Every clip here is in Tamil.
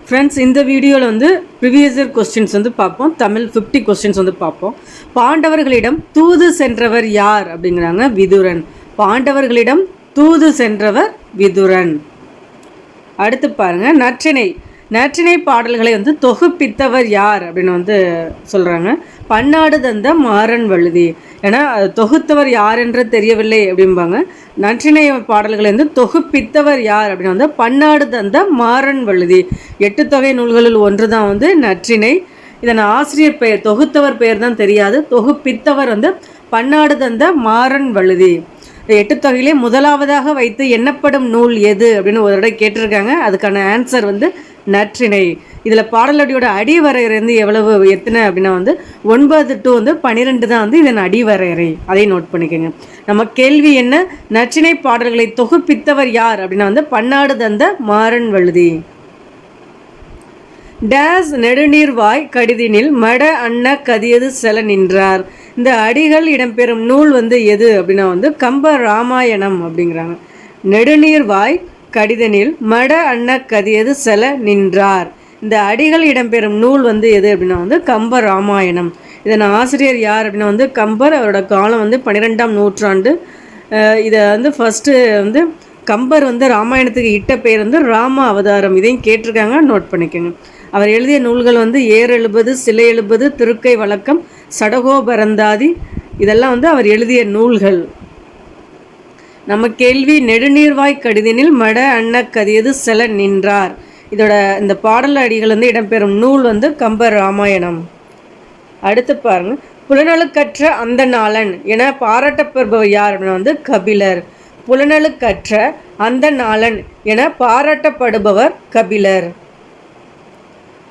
ஃப்ரெண்ட்ஸ், இந்த வீடியோவில் வந்து ப்ரீவியஸ் இயர் கொஸ்டின்ஸ் வந்து பார்ப்போம். தமிழ் 50 கொஸ்டின்ஸ் வந்து பார்ப்போம். பாண்டவர்களிடம் தூது சென்றவர் யார் அப்படிங்கிறாங்க. விதுரன். பாண்டவர்களிடம் தூது சென்றவர் விதுரன். அடுத்து பாருங்க, நற்றிணை பாடல்களை வந்து தொகுப்பித்தவர் யார் அப்படின்னு வந்து சொல்கிறாங்க. பன்னாடு தந்த மாறன் வழுதி. ஏன்னா தொகுத்தவர் யார் என்று தெரியவில்லை அப்படிம்பாங்க. நற்றிணை பாடல்களை வந்து தொகுப்பித்தவர் யார் அப்படின்னு வந்து பன்னாடு தந்த மாறன் வழுதி. 8 தொகை நூல்களில் ஒன்று தான் வந்து நற்றிணை. இதன் ஆசிரியர் பெயர், தொகுத்தவர் பெயர் தான் தெரியாது. தொகுப்பித்தவர் வந்து பன்னாடு தந்த மாறன் வழுதி. 8 தொகையிலே முதலாவதாக வைத்து எண்ணப்படும் நூல் எது அப்படின்னு ஒரு தடவை கேட்டிருக்காங்க. அதுக்கான ஆன்சர் வந்து நற்றிணை. இதில் பாடலடியோட அடிவரையறை வந்து எத்தனை அப்படின்னா வந்து 9 to 12 தான் வந்து இதன் அடிவரையறை. அதை நோட் பண்ணிக்கோங்க. நம்ம கேள்வி என்ன, நற்றிணை பாடல்களை தொகுப்பித்தவர் யார் அப்படின்னா வந்து பன்னாடு தந்த மாறன் வழுதி. டேஸ் நெடுநீர்வாய் கடிதினில் மட அன்ன கதியது செல நின்றார். இந்த அடிகள் இடம்பெறும் நூல் வந்து எது அப்படின்னா வந்து கம்ப ராமாயணம் அப்படிங்கிறாங்க. நெடுநீர்வாய் கடிதனில் மட அன்ன கதியது செல நின்றார். இந்த அடிகள் இடம்பெறும் நூல் வந்து எது அப்படின்னா வந்து கம்ப ராமாயணம். இதன் ஆசிரியர் யார் அப்படின்னா வந்து கம்பர். அவரோட காலம் வந்து 12ஆம் நூற்றாண்டு. இதை வந்து ஃபஸ்ட்டு வந்து கம்பர் வந்து ராமாயணத்துக்கு இட்ட பெயர் வந்து ராம அவதாரம். இதையும் கேட்டிருக்காங்க, நோட் பண்ணிக்கோங்க. அவர் எழுதிய நூல்கள் வந்து ஏர் எழுபது, சிலை எழுபது, திருக்கை வழக்கம், சடகோபரந்தாதி. இதெல்லாம் வந்து அவர் எழுதிய நூல்கள். நம்ம கேள்வி, நெடுநீர்வாய் கடிதனில் மட அன்ன கதியது செல நின்றார். இதோட இந்த பாடல் அடிகள் வந்து இடம்பெறும் நூல் வந்து கம்ப ராமாயணம். அடுத்து பாருங்க, புலனலுக்கற்ற அந்த நாளன் என பாராட்டப்படுபவர் யார் அப்படின்னா வந்து கபிலர். புலனலுக்கற்ற அந்த நாளன் என பாராட்டப்படுபவர் கபிலர்.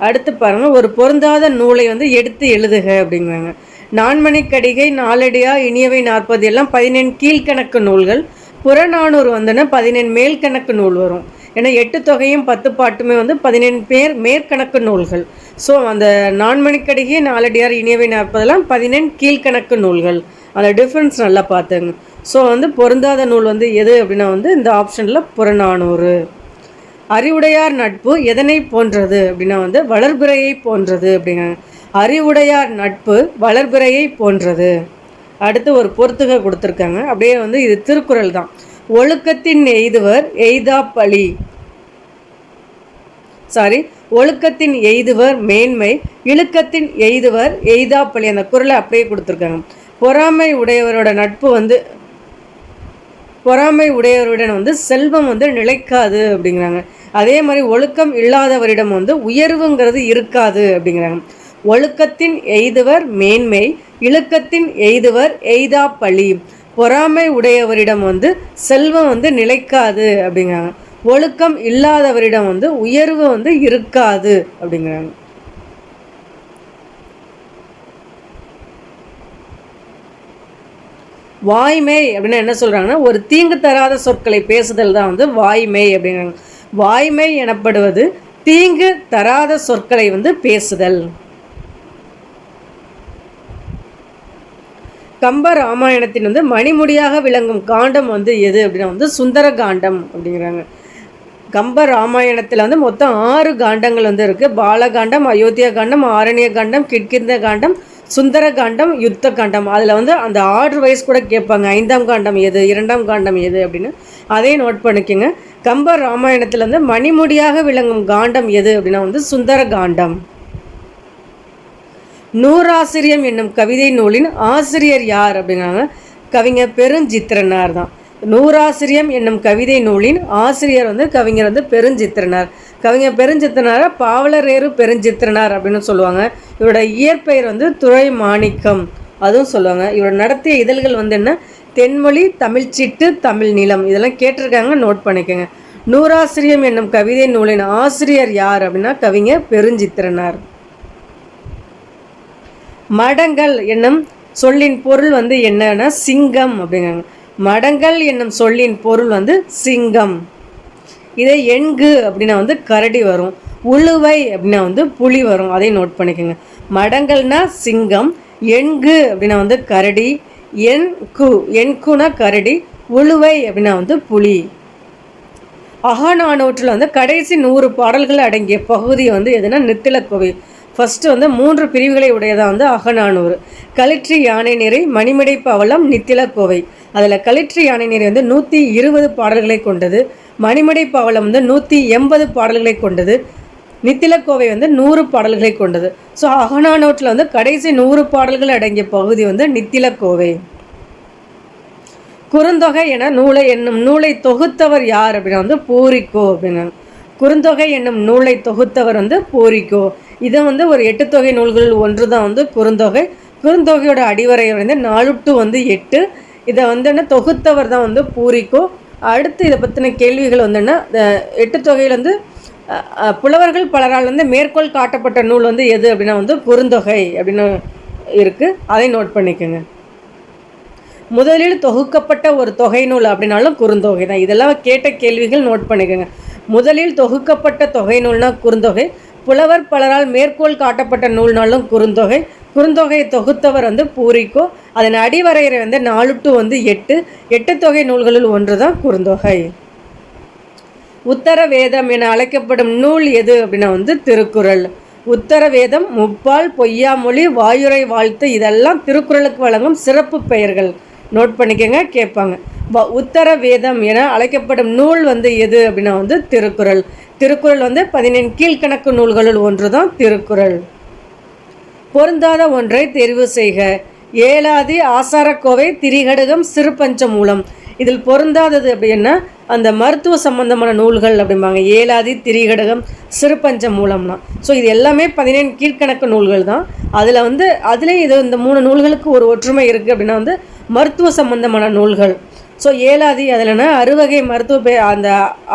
அடுத்து பாருங்க, ஒரு பொருந்தாத நூலை வந்து எடுத்து எழுதுக அப்படிங்கிறாங்க. நான்மணிக்கடிகை, நாலடியா, இனியவை 40 எல்லாம் 14 கீழ்கணக்கு நூல்கள். புறநானூறு வந்துன்னா 14 மேல்கணக்கு நூல் வரும். ஏன்னா 8 தொகையும் 10 பாட்டுமே வந்து 14 மேற்கணக்கு நூல்கள். ஸோ அந்த நான்மணிக்கடிகை, நாலடியார், இனியவை 40 எல்லாம் 14 கீழ்கணக்கு நூல்கள். அந்த டிஃப்ரென்ஸ் நல்லா பார்த்துங்க. ஸோ வந்து பொருந்தாத நூல் வந்து எது அப்படின்னா வந்து இந்த ஆப்ஷனில் புறநானூறு. அறிவுடையார் நட்பு எதனை போன்றது அப்படின்னா வந்து வளர்பிறையை போன்றது அப்படிங்கிறாங்க. அறிவுடையார் நட்பு வளர்பிறையை போன்றது. அடுத்து ஒரு பொறுத்துக கொடுத்துருக்காங்க. அப்படியே வந்து இது திருக்குறள் தான். ஒழுக்கத்தின் எய்துவர் எய்தா பழி. ஒழுக்கத்தின் எய்துவர் மேன்மை, இழுக்கத்தின் எய்துவர் எய்தா பழி. அந்த குறளை அப்படியே கொடுத்துருக்காங்க. பொறாமை உடையவருடன் வந்து செல்வம் வந்து நிலைக்காது அப்படிங்கிறாங்க. அதே மாதிரி ஒழுக்கம் இல்லாதவரிடம் வந்து உயர்வுங்கிறது இருக்காது அப்படிங்கிறாங்க. ஒழுக்கத்தின் எய்துவர் மேன்மை, இழுக்கத்தின் எய்துவர் எய்தா பழி. பொறாமை உடையவரிடம் வந்து செல்வம் வந்து நிலைக்காது அப்படிங்கிறாங்க. ஒழுக்கம் இல்லாதவரிடம் வந்து உயர்வு வந்து இருக்காது அப்படிங்கிறாங்க. வாய்மை அப்படின்னா என்ன சொல்கிறாங்கன்னா, ஒரு தீங்கு தராத சொற்களை பேசுதல் தான் வந்து வாய்மை அப்படிங்கிறாங்க. வாய்மை எனப்படுவது தீங்கு தராத சொற்களை வந்து பேசுதல். கம்ப ராமாயணத்தின் வந்து மணிமுடியாக விளங்கும் காண்டம் வந்து எது அப்படின்னா வந்து சுந்தர காண்டம் அப்படிங்கிறாங்க. கம்ப ராமாயணத்தில் வந்து மொத்தம் 6 காண்டங்கள் வந்து இருக்குது. பாலகாண்டம், அயோத்தியா காண்டம், ஆரண்ய காண்டம், கிட்கிந்த காண்டம், சுந்தர காண்டம், யுத்த காண்டம். அதில் வந்து அந்த ஆர்டர் வைஸ் கூட கேட்பாங்க. 5ஆம் காண்டம் எது, 2ஆம் காண்டம் எது அப்படின்னு. அதையும் நோட் பண்ணிக்கோங்க. கம்ப ராமாயணத்தில் வந்து மணிமுடியாக விளங்கும் காண்டம் எது அப்படின்னா வந்து சுந்தர காண்டம். நூறாசிரியம் என்னும் கவிதை நூலின் ஆசிரியர் யார் அப்படிங்கிறாங்க. கவிஞர் பெருஞ்சித்திரனார் தான். நூறாசிரியம் என்னும் கவிதை நூலின் ஆசிரியர் வந்து கவிஞர் வந்து பெருஞ்சித்திரனார். கவிஞர் பெருஞ்சித்திரனாரை பாவலரேறு பெருஞ்சித்திரனார் அப்படின்னு சொல்லுவாங்க. இவரோட இயற்பெயர் வந்து துரை மாணிக்கம், அதுவும் சொல்லுவாங்க. இவரோட நடத்திய இதழ்கள் வந்து என்ன, தென்மொழி, தமிழ்ச்சிட்டு, தமிழ் நிலம். இதெல்லாம் கேட்டிருக்காங்க, நோட் பண்ணிக்கோங்க. நூறாசிரியம் என்னும் கவிதை நூலின் ஆசிரியர் யார் அப்படின்னா கவிஞர் பெருஞ்சித்திரனார். மடங்கள் என்னும் சொல்லின் பொருள் வந்து என்னன்னா சிங்கம் அப்படிங்கிறாங்க. மடங்கள் என்னும் சொல்லின் பொருள் வந்து சிங்கம். இதை எண்கு அப்படின்னா வந்து கரடி வரும். உழுவை அப்படின்னா வந்து புலி வரும். அதை நோட் பண்ணிக்கோங்க. மடங்கள்னா சிங்கம், எண்கு அப்படின்னா வந்து கரடி, எண்குனா கரடி, உழுவை அப்படின்னா வந்து புலி. அகநானூற்றில் வந்து கடைசி 100 பாடல்கள் அடங்கிய பகுதி வந்து எதுனா நித்திலக்கோவை. ஃபஸ்ட்டு வந்து 3 பிரிவுகளை உடையதாக வந்து அகநானூறு. களிற்று யானை நிறை, மணிமிடை பவளம், நித்திலக்கோவை. அதில் களிற்று யானை நிறை வந்து 120 பாடல்களை கொண்டது. மணிமிடை பவளம் வந்து 180 பாடல்களை கொண்டது. நித்திலக்கோவை வந்து 100 பாடல்களை கொண்டது. ஸோ அகநானூற்றில் வந்து கடைசி 100 பாடல்கள் அடங்கிய பகுதி வந்து நித்திலக்கோவை. குறுந்தொகை என நூலை என்னும் நூலை தொகுத்தவர் யார் அப்படின்னா வந்து பூரிக்கோ அப்படின்னா. குறுந்தொகை என்னும் நூலை தொகுத்தவர் வந்து பூரிக்கோ. இதை வந்து ஒரு 8 தொகை நூல்களில் ஒன்று தான் வந்து குறுந்தொகை. குறுந்தொகையோட அடிவரை வந்து 4 to 8. இதை வந்து என்ன தொகுத்தவர் தான் வந்து பூரிக்கோ. அடுத்து இதை பற்றின கேள்விகள் வந்துன்னா 8 தொகையில் வந்து புலவர்கள் பலரால் வந்து மேற்கோள் காட்டப்பட்ட நூல் வந்து எது அப்படின்னா வந்து குறுந்தொகை அப்படின்னு இருக்குது. அதை நோட் பண்ணிக்கோங்க. முதலில் தொகுக்கப்பட்ட ஒரு தொகை நூல் அப்படின்னாலும் குறுந்தொகை தான். இதெல்லாம் கேட்ட கேள்விகள் நோட் பண்ணிக்கோங்க. முதலில் தொகுக்கப்பட்ட தொகை நூல்னா குறுந்தொகை. புலவர் பலரால் மேற்கோள் காட்டப்பட்ட நூல்னாலும் குறுந்தொகை. குறுந்தொகையை தொகுத்தவர் வந்து பூரிக்கோ. அதன் அடிவரையறை வந்து 4 to 8. 8 தொகை நூல்களில் ஒன்று தான் குறுந்தொகை. உத்தர வேதம் என அழைக்கப்படும் நூல் எது அப்படின்னா வந்து திருக்குறள். உத்தர வேதம், முப்பால், பொய்யாமொழி, வாயுரை வாழ்த்து இதெல்லாம் திருக்குறளுக்கு வழங்கும் சிறப்பு பெயர்கள். நோட் பண்ணிக்கங்க, கேட்பாங்க. உத்தர வேதம் என அழைக்கப்படும் நூல் வந்து எது அப்படின்னா வந்து திருக்குறள். திருக்குறள் வந்து 14 கீழ்கணக்கு நூல்களுள் ஒன்று தான் திருக்குறள். பொருந்தாத ஒன்றை தெரிவு செய்க. ஏலாதி, ஆசாரக்கோவை, திரிகடுகம், சிறுபஞ்சமூலம். இதில் பொருந்தாதது அப்படின்னா அந்த மருத்துவ சம்பந்தமான நூல்கள் அப்படிம்பாங்க. ஏலாதி, திரிகடகம், சிறுபஞ்சமூலம்னா. ஸோ இது எல்லாமே 14 கீழ்கணக்கு நூல்கள் தான். அதில் இது இந்த 3 நூல்களுக்கு ஒரு ஒற்றுமை இருக்குது அப்படின்னா வந்து மருத்துவ சம்பந்தமான நூல்கள். ஸோ ஏலாதி அதில்னா 6 வகை மருத்துவ பெயர், அந்த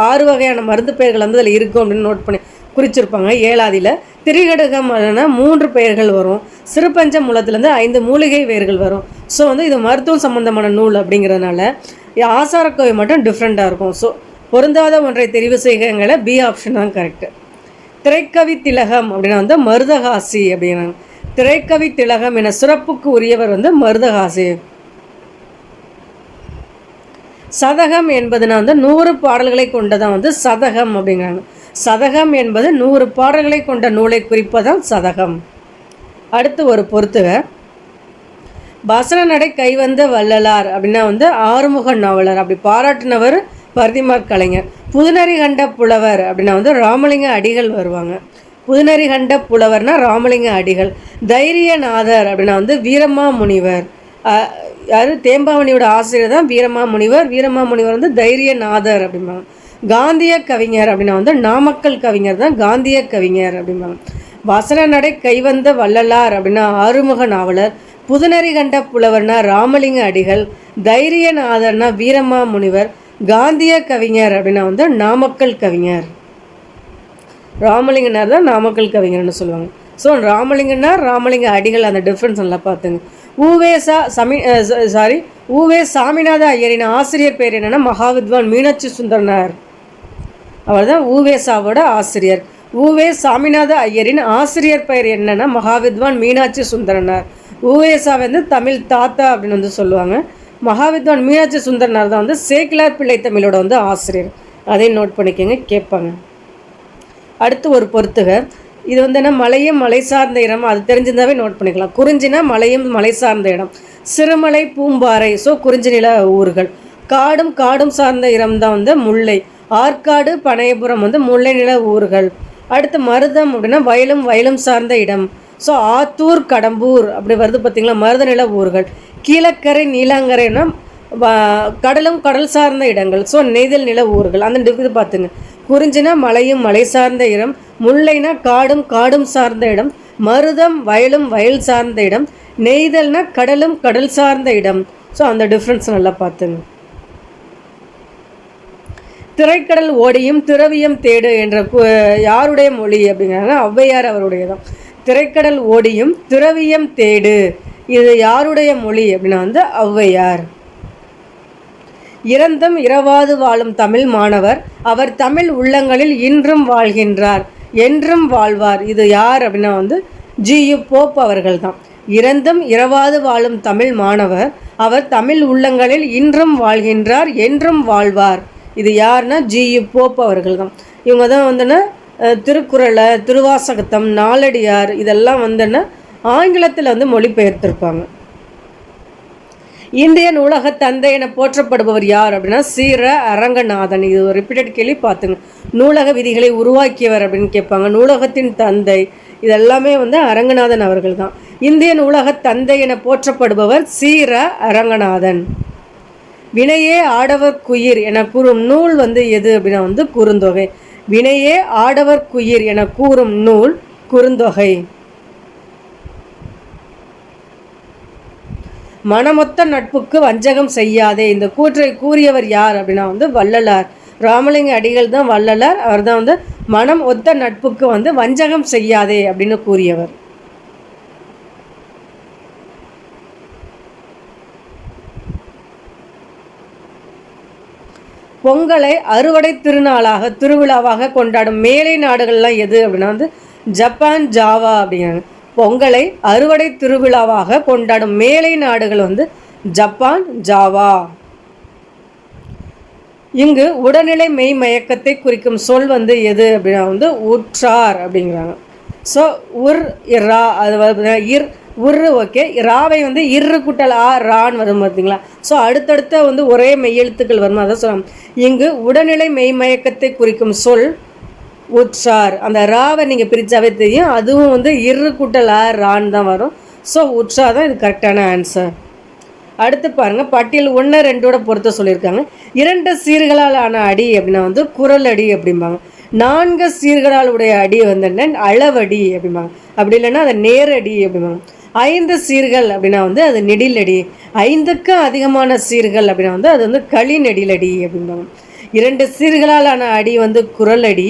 6 வகையான மருந்து பெயர்கள் வந்து அதில் இருக்கும் அப்படின்னு நோட் பண்ணி குறிச்சிருப்பாங்க ஏலாதியில். திரிகடகம் அப்படின்னா 3 பெயர்கள் வரும். சிறுபஞ்சமூலத்துலேருந்து 5 மூலிகை பெயர்கள் வரும். ஸோ வந்து இது மருத்துவம் சம்பந்தமான நூல் அப்படிங்கிறதுனால ஆசாரக்கோவை மட்டும் டிஃப்ரெண்ட்டாக இருக்கும். ஸோ பொருந்தாத ஒன்றை தெரிவு செய்கிற பி ஆப்ஷன் தான் கரெக்டு. திரைக்கவி திலகம் அப்படின்னா வந்து மருதகாசி அப்படிங்கிறாங்க. திரைக்கவி திலகம் என சிறப்புக்கு உரியவர் வந்து மருதகாசி. சதகம் என்பதுனா வந்து 100 பாடல்களை கொண்டதான் வந்து சதகம் அப்படிங்கிறாங்க. சதகம் என்பது 100 பாடல்களை கொண்ட நூலை குறிப்பதான் சதகம். அடுத்து ஒரு பொறுத்துக. வசன நடை கைவந்த வள்ளலார் அப்படின்னா வந்து ஆறுமுக நாவலர். அப்படி பாராட்டினவர் பரிதிமாற் கலைஞர். புதுநெறி கண்ட புலவர் அப்படின்னா வந்து ராமலிங்க அடிகள் வருவாங்க. புதுநெறி கண்ட புலவர்னா ராமலிங்க அடிகள். தைரியநாதர் அப்படின்னா வந்து வீரமா முனிவர். யார்? தேம்பாவணியோட ஆசிரியர் தான் வீரமா முனிவர். வீரமா முனிவர் வந்து தைரியநாதர் அப்படிம்பாங்க. காந்திய கவிஞர் அப்படின்னா வந்து நாமக்கல் கவிஞர் தான் காந்திய கவிஞர் அப்படிம்பாங்க. வசன நடை கைவந்த வள்ளலார் அப்படின்னா ஆறுமுக நாவலர். புதுநெறி கண்ட புலவர்னா ராமலிங்க அடிகள். தைரியநாதர்னா வீரமா முனிவர். காந்திய கவிஞர் அப்படின்னா வந்து நாமக்கல் கவிஞர். ராமலிங்கனார் தான் நாமக்கல் கவிஞர்னு சொல்லுவாங்க. ஸோ ராமலிங்கனார், ராமலிங்க அடிகள், அந்த டிஃப்ரென்ஸ் நல்லா பார்த்துங்க. உவே சாமிநாத ஐயரின் ஆசிரியர் பேர் என்னென்னா மகாவித்வான் மீனாட்சி சுந்தரனார். அவர் தான் உவேசாவோட ஆசிரியர். உவே சாமிநாத ஐயரின் ஆசிரியர் பெயர் என்னன்னா மகாவித்வான் மீனாட்சி சுந்தரனார். உவேசா வந்து தமிழ் தாத்தா அப்படின்னு வந்து சொல்லுவாங்க. மகாவித்வான் மீனாட்சி சுந்தரனார் தான் வந்து சேக்கிலார் பிள்ளை தமிழோட வந்து ஆசிரியர். அதையும் நோட் பண்ணிக்கோங்க, கேட்பாங்க. அடுத்து ஒரு பொறுத்துக. இது வந்து என்ன, மலையும் மலை சார்ந்த இடம், அது தெரிஞ்சிருந்தாவே நோட் பண்ணிக்கலாம். குறிஞ்சினா மலையும் மலை சார்ந்த இடம். சிறுமலை, பூம்பாறை, ஸோ குறிஞ்சி நில ஊர்கள். காடும் காடும் சார்ந்த இடம் தான் வந்து முல்லை. ஆற்காடு, பனையபுரம் வந்து முல்லை நில ஊர்கள். அடுத்து மருதம் அப்படின்னா வயலும் வயலும் சார்ந்த இடம். ஸோ ஆத்தூர், கடம்பூர் அப்படி வருது பார்த்திங்களா, மருத நில ஊர்கள். கீழக்கரை, நீலாங்கரைனா கடலும் கடல் சார்ந்த இடங்கள். ஸோ நெய்தல் நில ஊர்கள். அந்த இது பார்த்துங்க. குறிஞ்சினா மலையும் மலை சார்ந்த இடம். முல்லைனா காடும் காடும் சார்ந்த இடம். மருதம் வயலும் வயல் சார்ந்த இடம். நெய்தல்னா கடலும் கடல் சார்ந்த இடம். ஸோ அந்த டிஃப்ரென்ஸ் நல்லா பார்த்துங்க. திரைக்கடல் ஓடியும் திரவியம் தேடு என்ற யாருடைய மொழி அப்படிங்கிறாங்க? ஔவையார் அவருடையதான். திரைக்கடல் ஓடியும் திரவியம் தேடு, இது யாருடைய மொழி அப்படின்னா வந்து ஔவையார். இறந்தும் இரவாது வாழும் தமிழ் மாணவர், அவர் தமிழ் உள்ளங்களில் இன்றும் வாழ்கின்றார், என்றும் வாழ்வார், இது யார் அப்படின்னா வந்து ஜி.யு. போப் அவர்கள் தான். இறந்தும் இரவாது வாழும் தமிழ் மாணவர், அவர் தமிழ் உள்ளங்களில் இன்றும் வாழ்கின்றார், என்றும் வாழ்வார், இது யாருன்னா ஜி.யு. போப் அவர்கள் தான். இவங்க தான் வந்துன்னா திருக்குறளை, திருவாசகத்தம், நாலடியார் இதெல்லாம் வந்துன்னா ஆங்கிலத்தில் வந்து மொழிபெயர்த்திருப்பாங்க. இந்திய நூலக தந்தை என போற்றப்படுபவர் யார் அப்படின்னா சீர அரங்கநாதன். இது ஒரு ரிப்பீட்டட் கேள்வி பார்த்துங்க. நூலக விதிகளை உருவாக்கியவர் அப்படின்னு கேட்பாங்க. நூலகத்தின் தந்தை இதெல்லாமே வந்து அரங்கநாதன் அவர்கள் தான். இந்திய நூலக தந்தை என போற்றப்படுபவர் சீர அரங்கநாதன். வினையே ஆடவர் குயிர் என கூறும் நூல் வந்து எது அப்படின்னா வந்து குறுந்தொகை. வினையே ஆடவர் குயிர் என கூறும் நூல் குறுந்தொகை. மனமொத்த நட்புக்கு வஞ்சகம் செய்யாதே, இந்த கூற்றை கூறியவர் யார் அப்படின்னா வந்து வள்ளலார். ராமலிங்க அடிகள் தான் வள்ளலார். அவர் தான் வந்து மனம் ஒத்த நட்புக்கு வந்து வஞ்சகம் செய்யாதே அப்படின்னு கூறியவர். பொங்கலை அறுவடை திருநாளாக திருவிழாவாக கொண்டாடும் மேலை நாடுகள்லாம் எது அப்படின்னா வந்து ஜப்பான், ஜாவா அப்படிங்கிறாங்க. பொங்கலை அறுவடை திருவிழாவாக கொண்டாடும் மேலை நாடுகள் வந்து ஜப்பான், ஜாவா. இங்கு உடல்நிலை மெய் மயக்கத்தை குறிக்கும் சொல் வந்து எது அப்படின்னா வந்து உற்றார் அப்படிங்கிறாங்க. ஸோ இரா அது உரு ஓகே. ராவை வந்து இரு கூட்டல் ரான் வரும் பார்த்தீங்களா. ஸோ அடுத்தடுத்த வந்து ஒரே மெய்யெழுத்துக்கள் வரும். அதான் சொல்லலாம். இங்கு உடல்நிலை மெய் மயக்கத்தை குறிக்கும் சொல் உற்றார். அந்த ராவை நீங்கள் பிரித்தாவே தெரியும். அதுவும் வந்து இரு கூட்டல் ரான் தான் வரும். ஸோ உற்றார் தான் இது கரெக்டான ஆன்சர். அடுத்து பாருங்கள், பட்டியல் 1, 2 பொறுத்த சொல்லியிருக்காங்க. 2 சீர்களால் ஆன அடி அப்படின்னா வந்து குரல் அடி அப்படிம்பாங்க. 4 சீர்களால் உடைய அடி வந்து என்ன அளவடி அப்படிம்பாங்க. அப்படி இல்லைன்னா அதை நேரடி அப்படிம்பாங்க. 5 சீர்கள் அப்படின்னா வந்து அது நெடிலடி. 5க்கு அதிகமான சீர்கள் அப்படின்னா வந்து அது வந்து களி நெடிலடி அப்படிம்பாங்க. 2 சீர்களால் ஆன அடி வந்து குரல் அடி.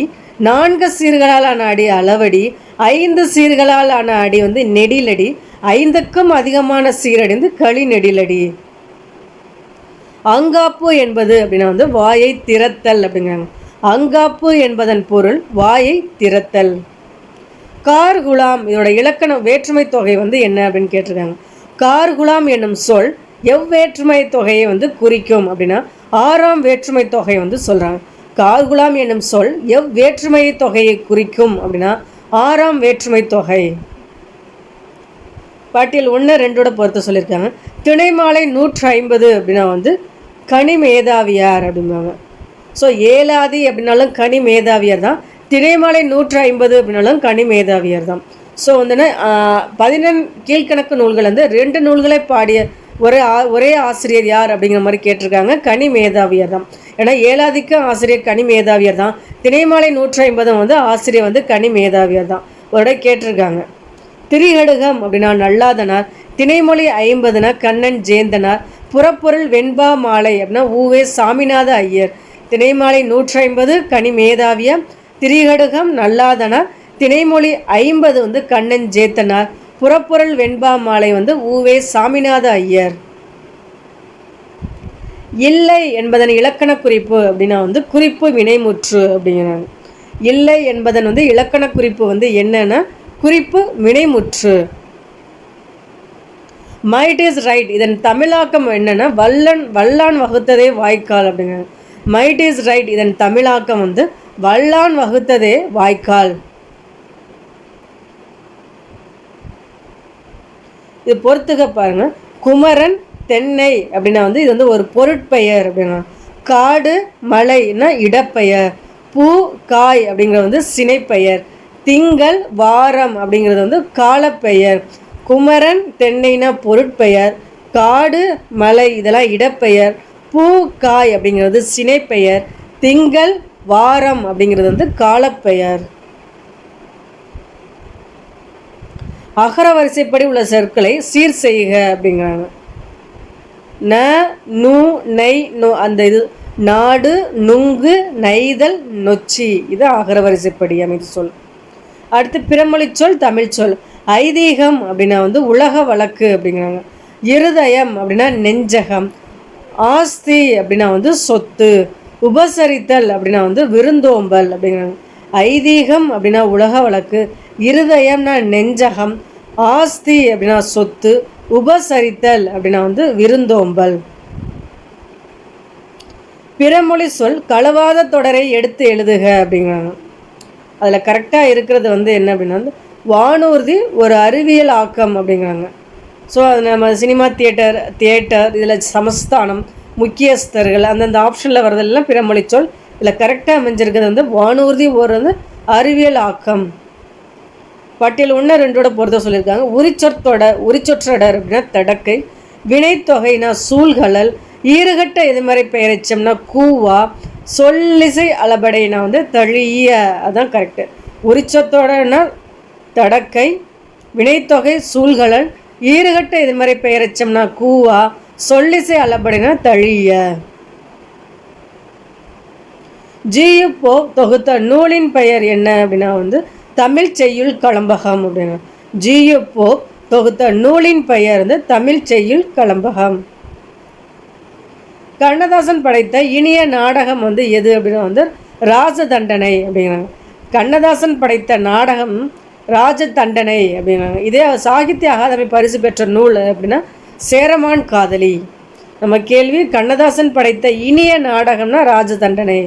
4 சீர்களால் ஆன அடி அளவடி. 5 சீர்களால் ஆன அடி வந்து நெடிலடி. 5க்கும் அதிகமான சீரடி வந்து களி நெடிலடி. அங்காப்பு என்பது அப்படின்னா வந்து வாயை திறத்தல் அப்படிங்கிறாங்க. அங்காப்பு என்பதன் பொருள் வாயை திறத்தல். கார்குலாம் இதோட இலக்கண வேற்றுமை தொகை வந்து என்ன அப்படின்னு கேட்டிருக்காங்க. கார்குலாம் என்னும் சொல் எவ்வேற்றுமை தொகையை வந்து குறிக்கும் அப்படின்னா 6ஆம் வேற்றுமை தொகை வந்து சொல்கிறாங்க. கார்குலாம் என்னும் சொல் எவ்வேற்றுமை தொகையை குறிக்கும் அப்படின்னா 6ஆம் வேற்றுமை தொகை. பட்டியல் 1, 2 பொறுத்த சொல்லியிருக்காங்க. திணைமாலை 150 அப்படின்னா வந்து கனி மேதாவியார் அப்படிம்பாங்க. ஸோ ஏலாதி அப்படின்னாலும் கனி மேதாவியார் தான். திணைமாலை 150 அப்படின்னாலும் கனி மேதாவியார் தான். ஸோ வந்துன்னா 11 கீழ்கணக்கு நூல்கள் வந்து 2 நூல்களை பாடிய ஒரே ஆசிரியர் யார் அப்படிங்கிற மாதிரி கேட்டிருக்காங்க. கனி மேதாவியார் தான். ஏன்னா ஏலாதிக்கு ஆசிரியர் கனி மேதாவியார் தான். திணைமாலை 150 வந்து ஆசிரியர் வந்து கனி மேதாவியார் தான். ஒரு கேட்டிருக்காங்க. திரிகடுகம் அப்படின்னா நல்லாதனார். திணைமொழி 50னா கண்ணன் ஜேந்தனார். புறப்பொருள் வெண்பா மாலை அப்படின்னா ஊவே சாமிநாத ஐயர். திணைமாலை 150 கனி மேதாவியா. திரிகடுகம் நல்லாதனார். திணைமொழி 50 வந்து கண்ணன் ஜேத்தனார். புறப்பொருள் வெண்பா மாலை வந்து ஊவே சாமிநாத ஐயர். இல்லை என்பதன் இலக்கண குறிப்பு அப்படின்னா வந்து குறிப்பு வினைமுற்று அப்படிங்கிறாங்க. இல்லை என்பதன் வந்து இலக்கண குறிப்பு வந்து என்னன்னா குறிப்பு வினைமுற்று. மைட் இஸ் ரைட் இதன் தமிழாக்கம் என்னன்னா வல்லான் வகுத்ததே வாய்க்கால் அப்படிங்கிறாங்க. மைட் இஸ் ரைட் இதன் தமிழாக்கம் வந்து வல்லான் வகுத்ததே வாய்க்கால். இது பொறுத்துக்க பாருங்க. குமரன் தென்னை அப்படின்னா வந்து இது வந்து ஒரு பொருட்பெயர் அப்படின்னா. காடு மலைன்னா இடப்பெயர். பூ காய் அப்படிங்கிறது வந்து சினைப்பெயர். திங்கள் வாரம் அப்படிங்கிறது வந்து காலப்பெயர். குமரன் தென்னைனா பொருட்பெயர். காடு மலை இதெல்லாம் இடப்பெயர். பூ காய் அப்படிங்கிறது சினைப்பெயர். திங்கள் வாரம் அப்படிங்கிறது வந்து காலப்பெயர். அகர வரிசைப்படி உள்ள சொற்களை சீர் செய்க அப்படிங்கிறாங்க. ந நு நை நோ அந்த இது நாடு நுங்கு நெய்தல் நொச்சி இது அகர வரிசைப்படி அமைத்து சொல். அடுத்து பிறமொழி சொல் தமிழ் சொல். ஐதீகம் அப்படின்னா வந்து உலக வழக்கு அப்படிங்கிறாங்க. இருதயம் அப்படின்னா நெஞ்சகம். ஆஸ்தி அப்படின்னா வந்து சொத்து. உபசரித்தல் அப்படின்னா வந்து விருந்தோம்பல் அப்படிங்கிறாங்க. ஐதீகம் அப்படின்னா உலக வழக்கு. இருதயம்னா நெஞ்சகம். ஆஸ்தி அப்படின்னா சொத்து. உபசரித்தல் அப்படின்னா வந்து விருந்தோம்பல். பிறமொழி சொல் களவாத தொடரை எடுத்து எழுதுக அப்படிங்கிறாங்க. அதில் கரெக்டாக இருக்கிறது வந்து என்ன அப்படின்னா வந்து வானூர்தி ஒரு அறிவியல் ஆக்கம் அப்படிங்கிறாங்க. ஸோ அது நம்ம சினிமா தியேட்டர் இதில் சமஸ்தானம் முக்கியஸ்தர்கள் அந்தந்த ஆப்ஷனில் வரதெல்லாம் பிறமொழி சொல். இதில் கரெக்டாக அமைஞ்சிருக்கிறது வந்து வானூர்தி ஒரு வந்து அறிவியல் ஆக்கம். பட்டியல் 1 2 பொறுத்த சொல்லியிருக்காங்க. உரிச்சொற்றொடர் அப்படின்னா தடக்கை, வினைத்தொகைனா சூழ்கலல், ஈறுகட்ட எதிர்மறை பெயரெச்சம்னா கூவா, சொல்லிசை அளபடைனா வந்து தழிய. அதுதான் கரெக்டு. உரிச்சொற்றொடர்னா தடக்கை, வினைத்தொகை சூழ்கலல், ஈறுகட்ட எதிர்மறை பெயரெச்சம்னா கூவா, சொல்லிசை அளபடைனா தழிய. ஜியு போ தொகுத்த நூலின் பெயர் என்ன அப்படின்னா வந்து தமிழ் செய்யுள் கலம்பகம் அப்படின்னா. ஜியு போ தொகுத்த நூலின் பெயர் வந்து தமிழ் செய்யுள் கலம்பகம். கண்ணதாசன் படைத்த இனிய நாடகம் வந்து எது அப்படின்னா வந்து ராஜதண்டனை அப்படிங்கிறாங்க. கண்ணதாசன் படைத்த நாடகம் ராஜதண்டனை அப்படிங்கிறாங்க. இதே சாகித்ய அகாதமி பரிசு பெற்ற நூல் அப்படின்னா சேரமான் காதலி. நம்ம கேள்வி கண்ணதாசன் படைத்த இனிய நாடகம்னா ராஜதண்டனை.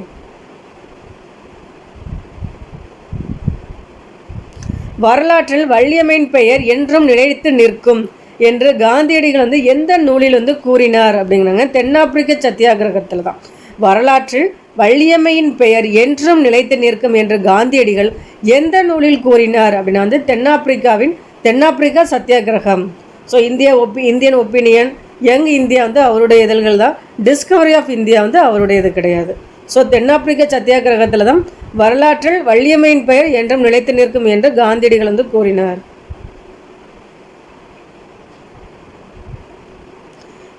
வரலாற்றில் வள்ளியம்மையின் பெயர் என்றும் நிலைத்து நிற்கும் என்று காந்தியடிகள் வந்து எந்த நூலில் வந்து கூறினார் அப்படிங்கிறாங்க. தென்னாப்பிரிக்க சத்தியாகிரகத்தில் தான். வரலாற்றில் வள்ளியம்மையின் பெயர் என்றும் நிலைத்து நிற்கும் என்று காந்தியடிகள் எந்த நூலில் கூறினார் அப்படின்னா வந்து தென்னாப்பிரிக்கா சத்தியாகிரகம். So Indian opinion, young India வந்து அவருடைய இதழ்கள் தான். டிஸ்கவரி ஆஃப் இந்தியா வந்து அவருடைய இது கிடையாது. ஸோ தென்னாப்பிரிக்க சத்தியாகிரகத்தில் தான் வரலாற்றில் வள்ளியம்மையின் பெயர் என்றும் நிலைத்து நிற்கும் என்று காந்தியடிகள் வந்து கூறினார்.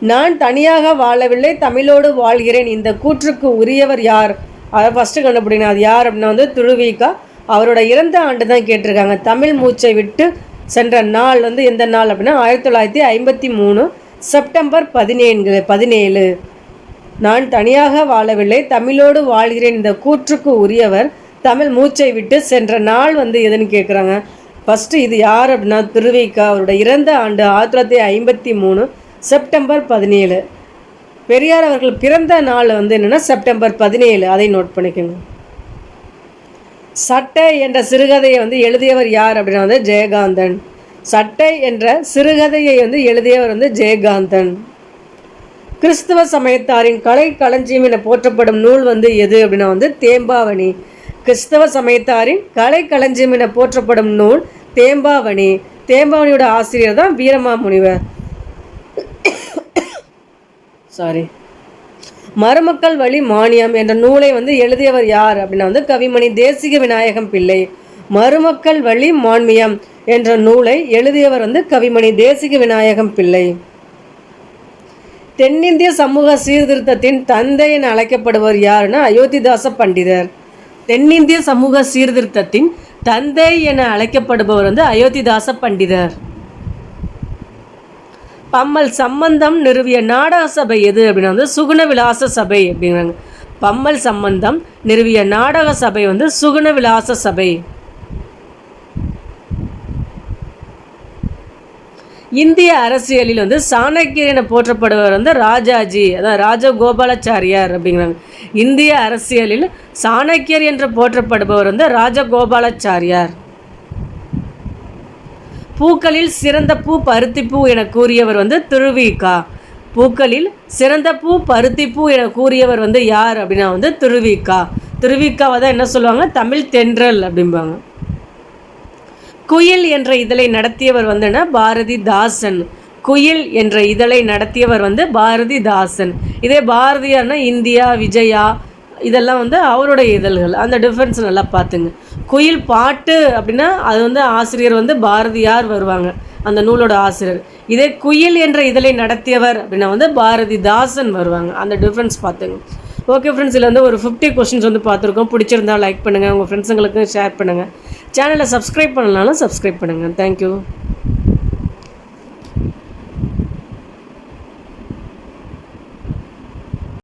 நான் தனியாக வாழவில்லை, தமிழோடு வாழ்கிறேன், இந்த கூற்றுக்கு உரியவர் யார்? அதை ஃபஸ்ட்டு கண்டுபிடிக்கணும். அது யார் அப்படின்னா வந்து திருவிக. அவரோட இறந்த ஆண்டு தான் கேட்டிருக்காங்க. தமிழ் மூச்சை விட்டு சென்ற நாள் வந்து எந்த நாள் அப்படின்னா 1953 செப்டம்பர் 17. நான் தனியாக வாழவில்லை, தமிழோடு வாழ்கிறேன், இந்த கூற்றுக்கு உரியவர் தமிழ் மூச்சை விட்டு சென்ற நாள் வந்து எதுன்னு கேட்குறாங்க. ஃபஸ்ட்டு இது யார் அப்படின்னா திருவிக. அவரோட இறந்த ஆண்டு 1953 செப்டம்பர் 17. பெரியார் அவர்கள் பிறந்த நாள் வந்து என்னென்னா செப்டம்பர் 17. அதை நோட் பண்ணிக்கோங்க. சட்டை என்ற சிறுகதையை வந்து எழுதியவர் யார் அப்படின்னா வந்து ஜெயகாந்தன். சட்டை என்ற சிறுகதையை வந்து எழுதியவர் வந்து ஜெயகாந்தன். கிறிஸ்தவ சமயத்தாரின் கலை களஞ்சியம் என போற்றப்படும் நூல் வந்து எது அப்படின்னா வந்து தேம்பாவணி. கிறிஸ்தவ சமயத்தாரின் கலை களஞ்சியம் என போற்றப்படும் நூல் தேம்பாவணி. தேம்பாவணியோட ஆசிரியர் தான் வீரமாமுனிவர். மருமக்கள் வழி மானியம் என்ற நூலை வந்து எழுதியவர் யார் அப்படின்னா வந்து கவிமணி தேசிக விநாயகம் பிள்ளை. மருமக்கள் வழி மான்மியம் என்ற நூலை எழுதியவர் வந்து கவிமணி தேசிக விநாயகம் பிள்ளை. தென்னிந்திய சமூக சீர்திருத்தத்தின் தந்தை என அழைக்கப்படுவர் யாருன்னா அயோத்திதாச பண்டிதர். தென்னிந்திய சமூக சீர்திருத்தத்தின் தந்தை என அழைக்கப்படுபவர் வந்து அயோத்திதாச பண்டிதர். பம்மல் சம்பந்தம் நிறுவிய நாடக சபை எது அப்படின்னா வந்து சுகுண விலாச சபை அப்படிங்கிறாங்க. பம்மல் சம்பந்தம் நிறுவிய நாடக சபை வந்து சுகுண விலாச சபை. இந்திய அரசியலில் வந்து சாணக்கியர் என போற்றப்படுவர் வந்து ராஜாஜி, அதான் ராஜகோபாலாச்சாரியார் அப்படிங்கிறாங்க. இந்திய அரசியலில் சாணக்கியர் என்று போற்றப்படுபவர் வந்து ராஜகோபாலாச்சாரியார். பூக்களில் சிறந்த பூ பருத்திப்பூ என கூறியவர் வந்து திருவிக. பூக்களில் சிறந்த பூ பருத்திப்பூ என கூறியவர் வந்து யார் அப்படின்னா வந்து திருவிக. திருவிகாவை தான் என்ன சொல்லுவாங்க தமிழ் தென்றல் அப்படிம்பாங்க. குயில் என்ற இதழை நடத்தியவர் வந்துன்னா பாரதிதாசன். குயில் என்ற இதழை நடத்தியவர் வந்து பாரதிதாசன். இதே பாரதியார்னா இந்தியா, விஜயா இதெல்லாம் வந்து அவருடைய இதழ்கள். அந்த டிஃப்ரென்ஸ் நல்லா பார்த்துங்க. குயில் பாட்டு அப்படின்னா அது வந்து ஆசிரியர் வந்து பாரதியார் வருவாங்க, அந்த நூலோட ஆசிரியர். இதே குயில் என்ற இதழை நடத்தியவர் அப்படின்னா வந்து பாரதிதாசன் வருவாங்க. அந்த டிஃப்ரென்ஸ் பார்த்துங்க. ஓகே ஃப்ரெண்ட்ஸ், இதில் வந்து ஒரு 50 கொஷின்ஸ் வந்து பார்த்துருக்கோம். பிடிச்சிருந்தால் லைக் பண்ணுங்கள், உங்கள் ஃப்ரெண்ட்ஸுங்களுக்கு ஷேர் பண்ணுங்கள். சேனலை சப்ஸ்கிரைப் பண்ணலனாலும் சப்ஸ்கிரைப் பண்ணுங்கள். தேங்க்யூ.